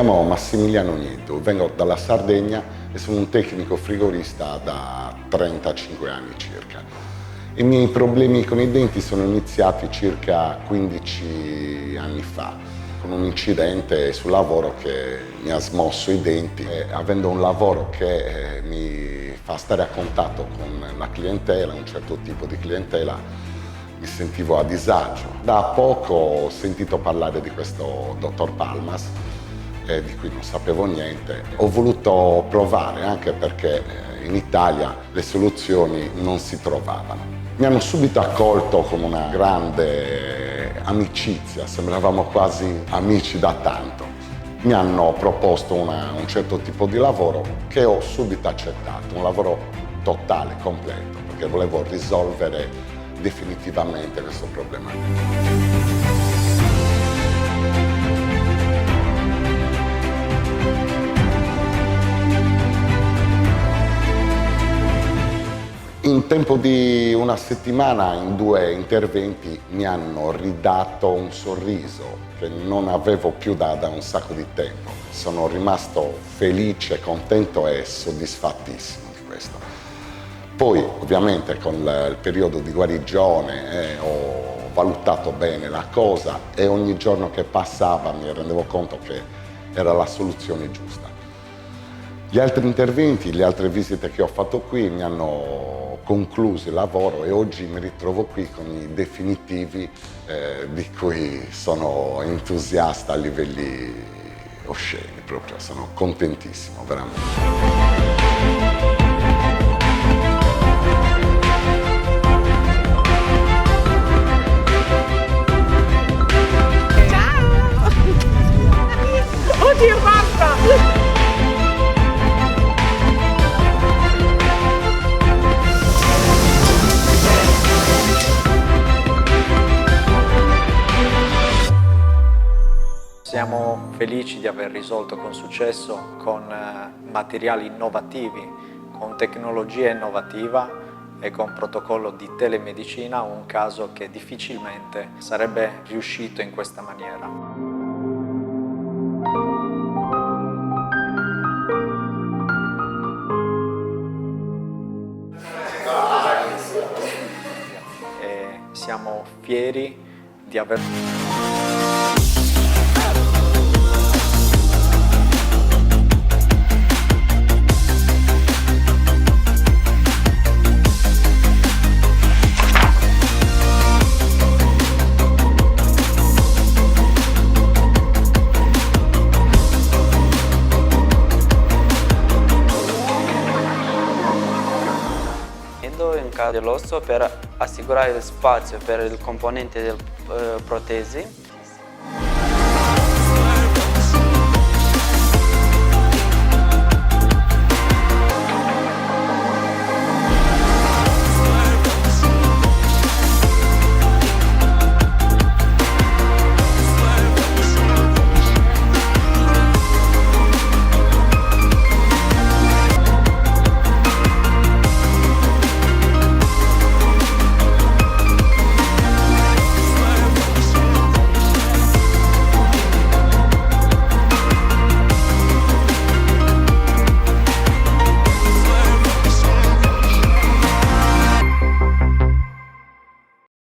chiamo Massimiliano Nieto, vengo dalla Sardegna e sono un tecnico frigorista da 35 anni circa. I miei problemi con i denti sono iniziati circa 15 anni fa, con un incidente sul lavoro che mi ha smosso i denti e avendo un lavoro che mi fa stare a contatto con la clientela, un certo tipo di clientela, mi sentivo a disagio. Da poco ho sentito parlare di questo dottor Palmas, di cui non sapevo niente. Ho voluto provare anche perché in Italia le soluzioni non si trovavano. Mi hanno subito accolto con una grande amicizia, sembravamo quasi amici da tanto. Mi hanno proposto un certo tipo di lavoro che ho subito accettato, un lavoro totale, completo, perché volevo risolvere definitivamente questo problema. In tempo di una settimana, in 2 interventi, mi hanno ridato un sorriso che non avevo più da un sacco di tempo. Sono rimasto felice, contento e soddisfattissimo di questo. Poi, ovviamente, con il periodo di guarigione ho valutato bene la cosa e ogni giorno che passava mi rendevo conto che era la soluzione giusta. Gli altri interventi, le altre visite che ho fatto qui mi hanno concluso il lavoro e oggi mi ritrovo qui con i definitivi di cui sono entusiasta a livelli osceni, proprio sono contentissimo, veramente. Oddio, basta! Siamo felici di aver risolto con successo, con materiali innovativi, con tecnologia innovativa e con protocollo di telemedicina, un caso che difficilmente sarebbe riuscito in questa maniera. E siamo fieri di aver... in caso dell'osso per assicurare spazio per il componente delle protesi.